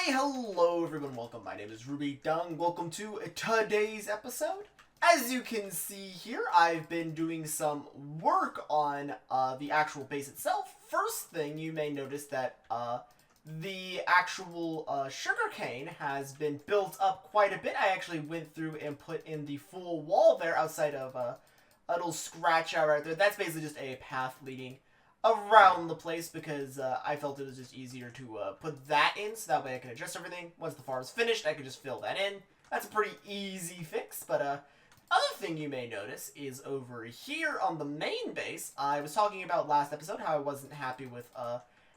Why, hello everyone, welcome. My name is Rubydung. Welcome to today's episode. As you can see here, I've been doing some work on the actual base itself. First thing, you may notice that the actual sugarcane has been built up quite a bit. I actually went through and put in the full wall there outside of a little scratch out right there. That's basically just a path leading around the place because I felt it was just easier to put that in, so that way I can adjust everything. Once the farm is finished, I can just fill that in. That's a pretty easy fix, but other thing you may notice is over here on the main base, I was talking about last episode how I wasn't happy with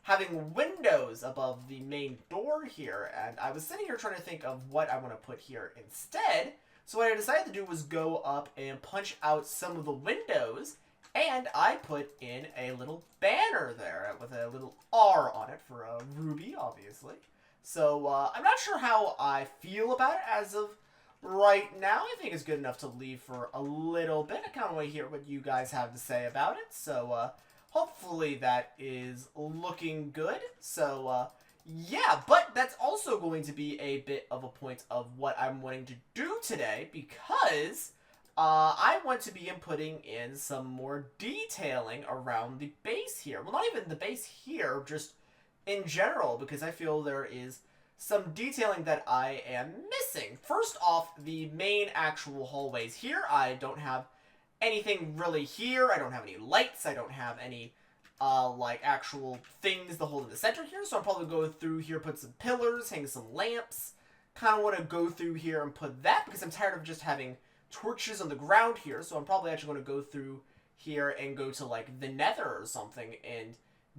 having windows above the main door here, and I was sitting here trying to think of what I want to put here instead. So what I decided to do was go up and punch out some of the windows, and I put in a little banner there with a little R on it for Ruby, obviously. So I'm not sure how I feel about it as of right now. I think it's good enough to leave for a little bit. I kind of want to hear what you guys have to say about it. So hopefully that is looking good. So yeah, but that's also going to be a bit of a point of what I'm wanting to do today, because I want to be putting in some more detailing around the base here. Well, not even the base here, just in general, because I feel there is some detailing that I am missing. First off, the main actual hallways here, I don't have anything really here. I don't have any lights. I don't have any, like, actual things to hold in the center here. So I'll probably go through here, put some pillars, hang some lamps. Kind of want to go through here and put that, because I'm tired of just having torches on the ground here, so I'm probably actually going to go through here and go to, like, the nether or something and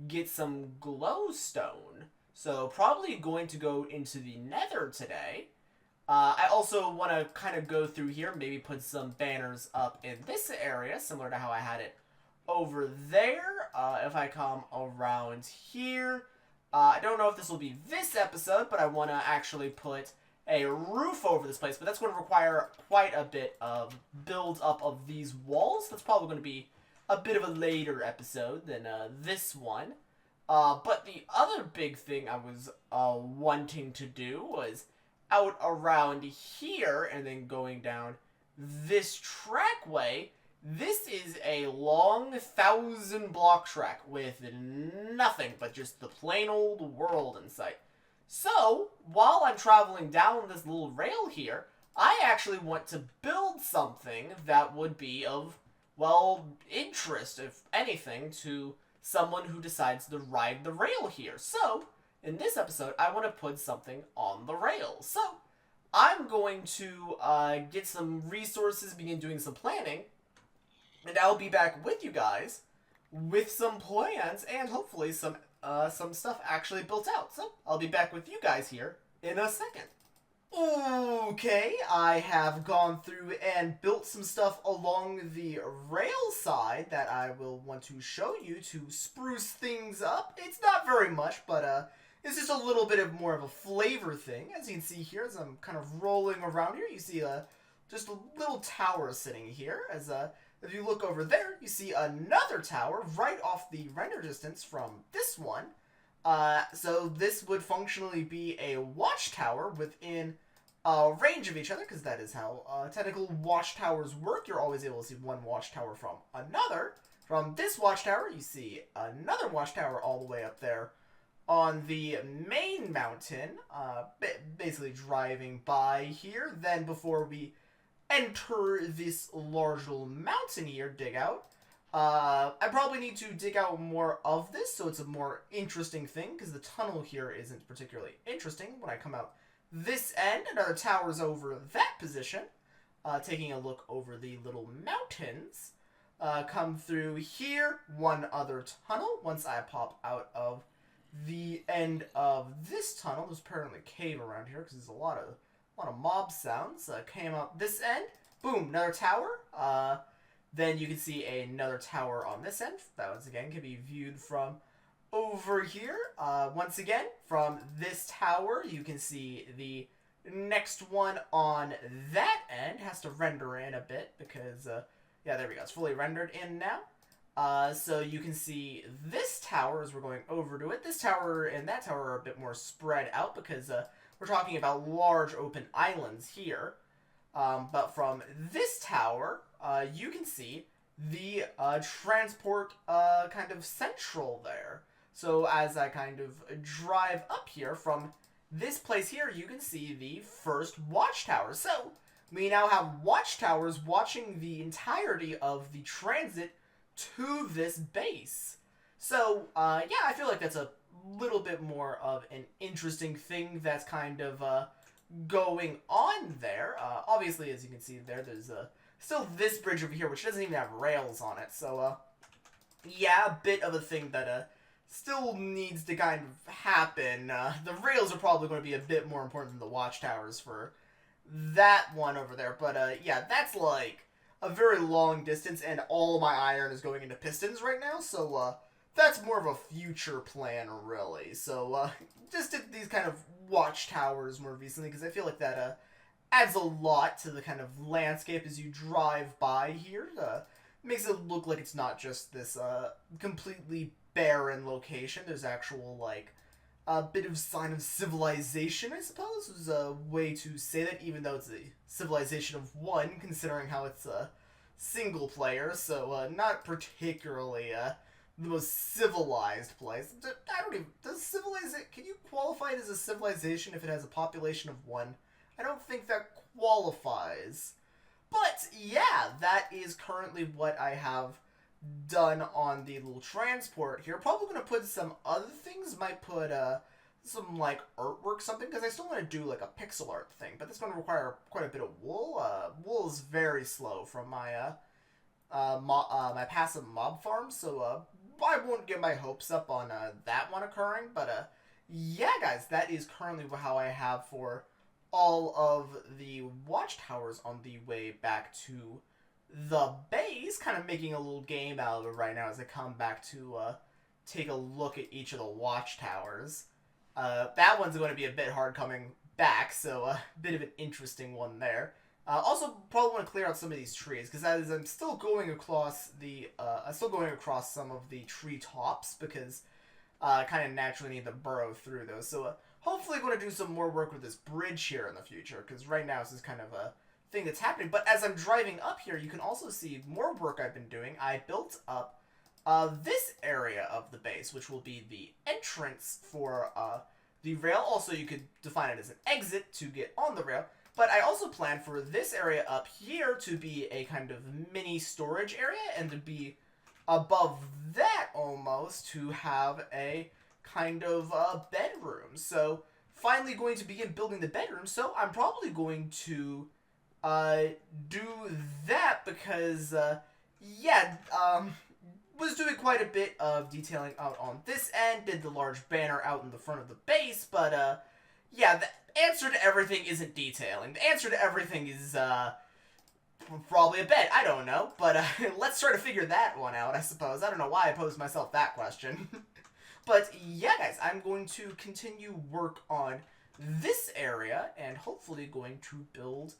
get some glowstone. So probably going to go into the nether today. I also want to kind of go through here, maybe put some banners up in this area, similar to how I had it over there. If I come around here, I don't know if this will be this episode, but I want to actually put a roof over this place, but that's going to require quite a bit of build up of these walls. That's probably going to be a bit of a later episode than this one. But the other big thing I was wanting to do was out around here and then going down this trackway. This is a long 1,000-block track with nothing but just the plain old world in sight. So, while I'm traveling down this little rail here, I actually want to build something that would be of, well, interest, if anything, to someone who decides to ride the rail here. So, in this episode, I want to put something on the rails. So, I'm going to get some resources, begin doing some planning, and I'll be back with you guys with some plans and hopefully some stuff actually built out. So, I'll be back with you guys here in a second. Okay, I have gone through and built some stuff along the rail side that I will want to show you to spruce things up. It's not very much, but it's just a little bit of more of a flavor thing. As you can see here, as I'm kind of rolling around here, you see just a little tower sitting here. As if you look over there, you see another tower right off the render distance from this one. So this would functionally be a watchtower within range of each other, because that is how technical watchtowers work. You're always able to see one watchtower from another. From this watchtower, you see another watchtower all the way up there on the main mountain, basically driving by here. Then before we enter this large little mountain here, dig out. I probably need to dig out more of this, so it's a more interesting thing, because the tunnel here isn't particularly interesting. When I come out this end, another tower's over that position. Taking a look over the little mountains. Come through here, one other tunnel. Once I pop out of the end of this tunnel, there's apparently a cave around here, because there's a lot of mob sounds. Came out this end, boom, another tower. Then you can see another tower on this end. That once again can be viewed from over here. Once again, from this tower, you can see the next one on that end. Has to render in a bit because, yeah, there we go. It's fully rendered in now. So you can see this tower as we're going over to it. This tower and that tower are a bit more spread out because we're talking about large open islands here. But from this tower, you can see the transport kind of central there. So as I kind of drive up here from this place here, you can see the first watchtower. So we now have watchtowers watching the entirety of the transit to this base. So, yeah, I feel like that's a little bit more of an interesting thing that's kind of going on there. Obviously, as you can see there, there's still this bridge over here, which doesn't even have rails on it. So, yeah, a bit of a thing that still needs to kind of happen. The rails are probably going to be a bit more important than the watchtowers for that one over there. But, yeah, that's like a very long distance, and all my iron is going into pistons right now, so that's more of a future plan, really. So just did these kind of watchtowers more recently, because I feel like that adds a lot to the kind of landscape as you drive by here. Makes it look like it's not just this completely barren location. There's actual, like, a bit of sign of civilization, I suppose, is a way to say that, even though it's a civilization of one, considering how it's a single player, so not particularly the most civilized place. I don't even, can you qualify it as a civilization if it has a population of one? I don't think that qualifies. But, yeah, that is currently what I have done on the little transport here. Probably going to put some other things. Might put some like artwork, something, because I still want to do like a pixel art thing, but that's going to require quite a bit of wool. Wool is very slow from my my passive mob farm, so I won't get my hopes up on that one occurring. But yeah, guys, that is currently how I have for all of the watchtowers on the way back to the base, kind of making a little game out of it right now as I come back to take a look at each of the watchtowers. That one's going to be a bit hard coming back, so a bit of an interesting one there. Also, probably want to clear out some of these trees, because as I'm still going across the, some of the tree tops, because I kind of naturally need to burrow through those. So hopefully going to do some more work with this bridge here in the future, because right now this is kind of a thing that's happening. But as I'm driving up here, you can also see more work I've been doing. I built up this area of the base, which will be the entrance for the rail. Also, you could define it as an exit to get on the rail. But I also plan for this area up here to be a kind of mini storage area, and to be above that almost to have a kind of bedroom. So finally going to begin building the bedroom. So I'm probably going to do that because, yeah, was doing quite a bit of detailing out on this end, did the large banner out in the front of the base, but, yeah, the answer to everything isn't detailing. The answer to everything is, probably a bed. I don't know, but, let's try to figure that one out, I suppose. I don't know why I posed myself that question. But, yeah, guys, I'm going to continue work on this area, and hopefully going to build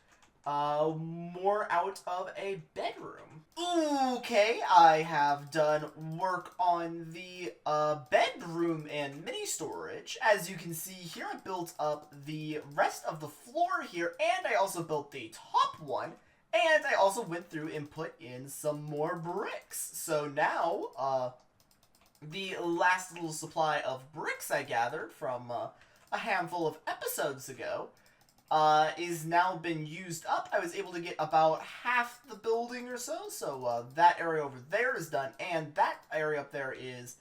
more out of a bedroom. Okay, I have done work on the bedroom and mini storage. As you can see here, I built up the rest of the floor here, and I also built the top one, and I also went through and put in some more bricks. So now, the last little supply of bricks I gathered from a handful of episodes ago is now been used up. I was able to get about half the building or so, so that area over there is done, and that area up there is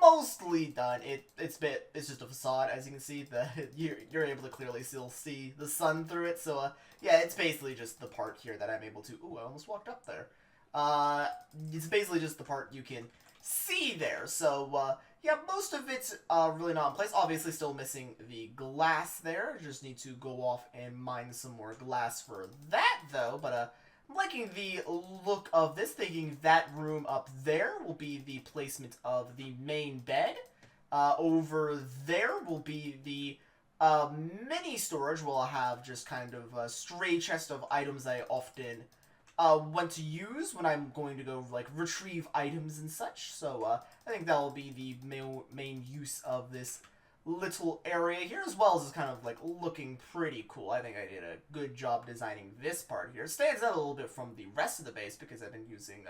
mostly done. It's just a facade, as you can see. You're able to clearly still see the sun through it, so yeah, it's basically just the part here that I'm able to. Ooh, I almost walked up there. It's basically just the part you can see there. So yeah, most of it's really not in place. Obviously still missing the glass there. Just need to go off and mine some more glass for that, though. But I'm liking the look of this, thinking that room up there will be the placement of the main bed. Over there will be the mini storage, where I'll have just kind of a stray chest of items I often want to use when I'm going to go, like, retrieve items and such. So, I think that will be the main use of this little area here, as well as just kind of, like, looking pretty cool. I think I did a good job designing this part here. It stands out a little bit from the rest of the base because I've been using,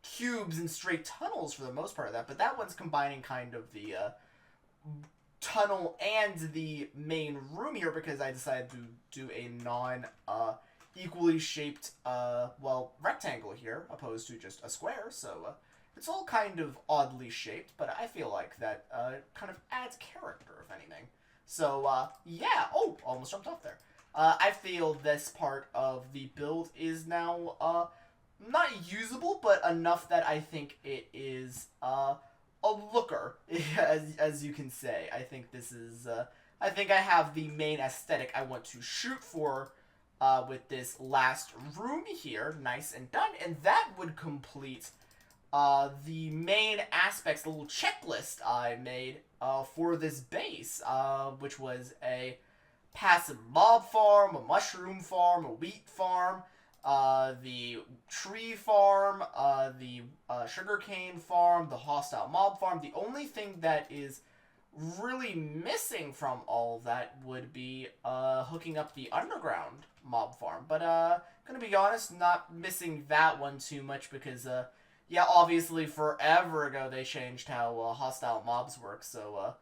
cubes and straight tunnels for the most part of that, but that one's combining kind of the, tunnel and the main room here because I decided to do a equally shaped, rectangle here, opposed to just a square, so, it's all kind of oddly shaped, but I feel like that, kind of adds character, if anything. So, yeah. Oh, almost jumped off there. I feel this part of the build is now, not usable, but enough that I think it is, a looker, as you can say. I think this is, I think I have the main aesthetic I want to shoot for, with this last room here, nice and done, and that would complete the main aspects, the little checklist I made for this base, which was a passive mob farm, a mushroom farm, a wheat farm, the tree farm, the sugarcane farm, the hostile mob farm. The only thing that is really missing from all of that would be hooking up the underground mob farm. But gonna be honest, not missing that one too much because yeah, obviously forever ago they changed how hostile mobs work, so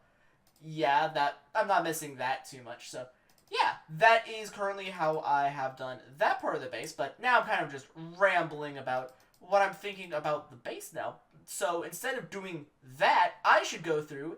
yeah, that I'm not missing that too much. So yeah, that is currently how I have done that part of the base, but now I'm kind of just rambling about what I'm thinking about the base now. So instead of doing that, I should go through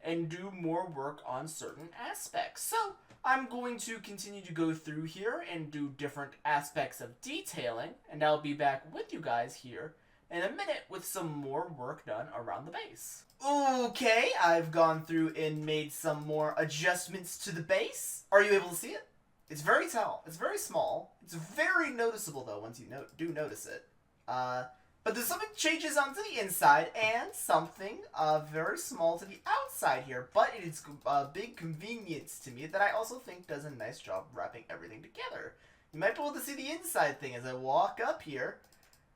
and do more work on certain aspects. So I'm going to continue to go through here and do different aspects of detailing, and I'll be back with you guys here in a minute with some more work done around the base. Okay, I've gone through and made some more adjustments to the base. Are you able to see it? It's very tall. It's very small. It's very noticeable, though, once you do notice it. But there's something changes onto the inside and something very small to the outside here. But it is a big convenience to me that I also think does a nice job wrapping everything together. You might be able to see the inside thing as I walk up here.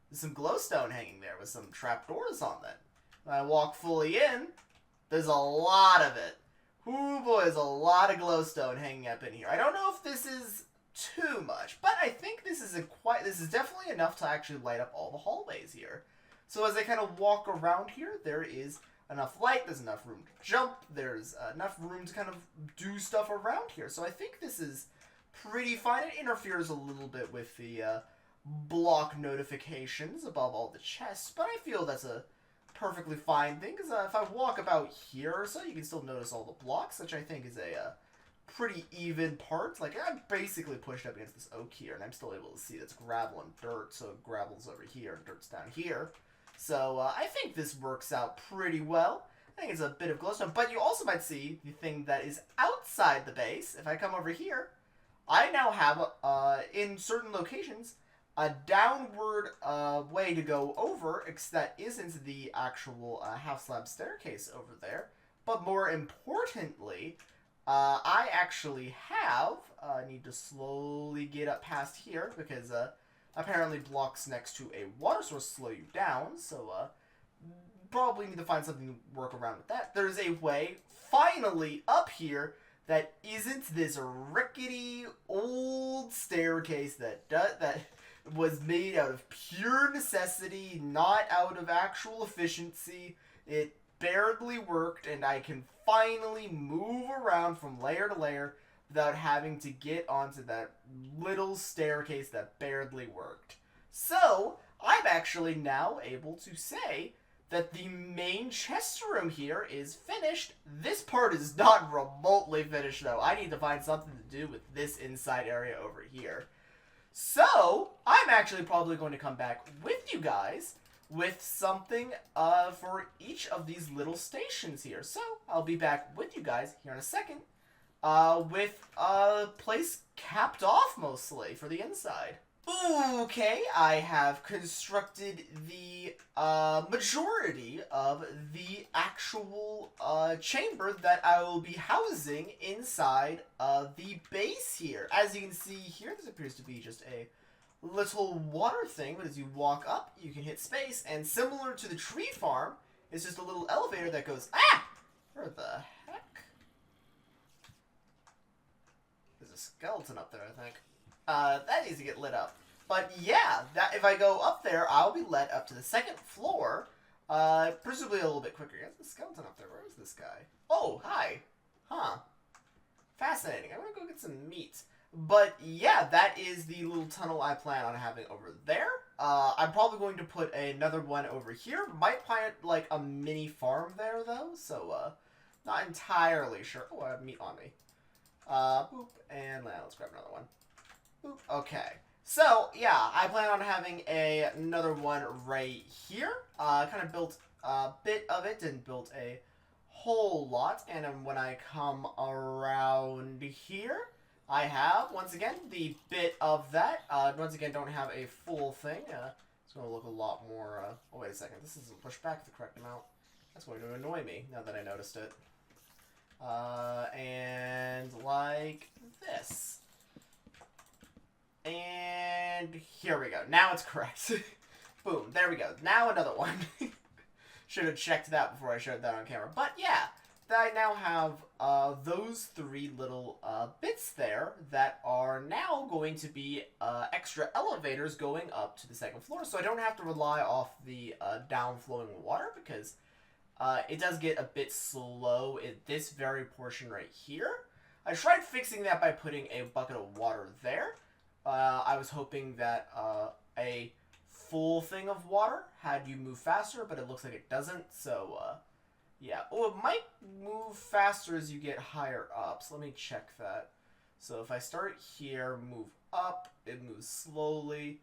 There's some glowstone hanging there with some trapdoors on that. When I walk fully in, there's a lot of it. Ooh boy, there's a lot of glowstone hanging up in here. I don't know if this is too much, but I think this is definitely enough to actually light up all the hallways here. So as I kind of walk around here, there is enough light, there's enough room to jump, there's enough room to kind of do stuff around here. So I think this is pretty fine. It interferes a little bit with the block notifications above all the chests, but I feel that's a perfectly fine thing, because if I walk about here or so, you can still notice all the blocks, which I think is a pretty even part. Like, I'm basically pushed up against this oak here, and I'm still able to see that's gravel and dirt, so gravel's over here, and dirt's down here. So, I think this works out pretty well. I think it's a bit of glowstone, but you also might see the thing that is outside the base. If I come over here, I now have, in certain locations, a downward way to go over, that isn't the actual half slab staircase over there. But more importantly, I actually have, need to slowly get up past here because apparently blocks next to a water source slow you down. So probably need to find something to work around with that. There's a way finally up here that isn't this rickety old staircase that was made out of pure necessity, not out of actual efficiency. It barely worked, and I can finally move around from layer to layer without having to get onto that little staircase that barely worked. So, I'm actually now able to say that the main chest room here is finished. This part is not remotely finished, though. I need to find something to do with this inside area over here. So, I'm actually probably going to come back with you guys with something for each of these little stations here. So, I'll be back with you guys here in a second with a place capped off mostly for the inside. Okay, I have constructed the majority of the actual chamber that I will be housing inside the base here. As you can see here, this appears to be just a little water thing, but as you walk up, you can hit space, and similar to the tree farm, it's just a little elevator that goes, ah! Where the heck? There's a skeleton up there, I think. That needs to get lit up. But yeah, that if I go up there, I'll be led up to the second floor, presumably a little bit quicker. There's a skeleton up there. Where is this guy? Oh, hi. Huh. Fascinating. I'm gonna go get some meat. But yeah, that is the little tunnel I plan on having over there. I'm probably going to put another one over here. Might plant like a mini farm there though, so not entirely sure. Oh, I have meat on me. Boop, and let's grab another one. Boop. Okay. So yeah, I plan on having another one right here. Kind of built a bit of it, didn't build a whole lot, and then when I come around here, I have, once again, the bit of that. Once again, don't have a full thing. It's going to look a lot more... oh, wait a second. This isn't pushed back the correct amount. That's going to annoy me, now that I noticed it. And like this. And here we go. Now it's correct. Boom. There we go. Now another one. Should have checked that before I showed that on camera. But yeah, I now have those three little bits there that are now going to be extra elevators going up to the second floor. So I don't have to rely off the down-flowing water because it does get a bit slow in this very portion right here. I tried fixing that by putting a bucket of water there. I was hoping that a full thing of water had you move faster, but it looks like it doesn't, so yeah. Oh, it might move faster as you get higher up, so let me check that. So if I start here, move up, it moves slowly,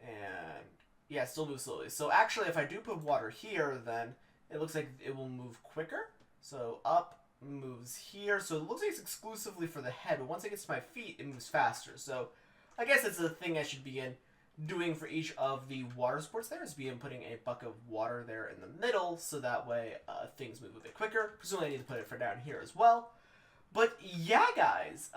and yeah, it still moves slowly. So actually, if I do put water here, then it looks like it will move quicker. So up moves here, so it looks like it's exclusively for the head, but once it gets to my feet, it moves faster. So I guess it's a thing I should begin doing for each of the water sports there, is begin putting a bucket of water there in the middle, so that way things move a bit quicker. Presumably I need to put it for down here as well. But yeah, guys,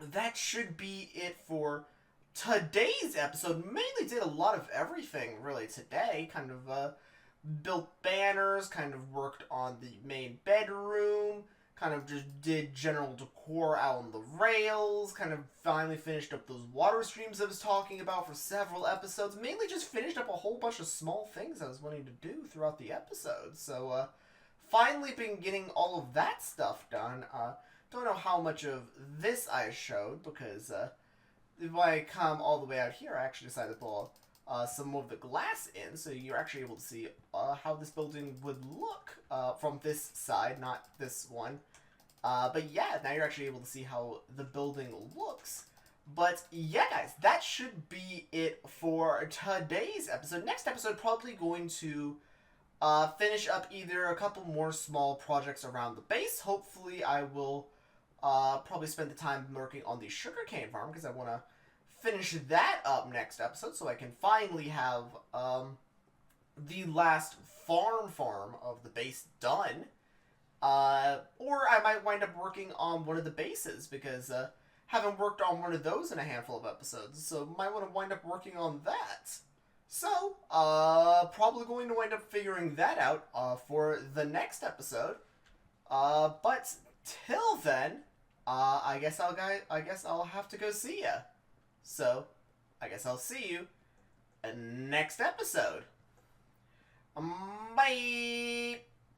that should be it for today's episode. Mainly did a lot of everything, really, today. Kind of built banners, kind of worked on the main bedroom, kind of just did general decor out on the rails, kind of finally finished up those water streams I was talking about for several episodes. Mainly just finished up a whole bunch of small things I was wanting to do throughout the episode. So, finally been getting all of that stuff done. Don't know how much of this I showed, because if I come all the way out here, I actually decided to pull some more of the glass in, so you're actually able to see how this building would look from this side, not this one. But yeah, now you're actually able to see how the building looks. But yeah, guys, that should be it for today's episode. Next episode, probably going to finish up either a couple more small projects around the base. Hopefully, I will probably spend the time working on the sugarcane farm, because I want to finish that up next episode, so I can finally have the last farm of the base done. Or I might wind up working on one of the bases, because haven't worked on one of those in a handful of episodes, so might want to wind up working on that. So, probably going to wind up figuring that out for the next episode. But till then, I guess I'll have to go see ya. So, I guess I'll see you next episode. Bye!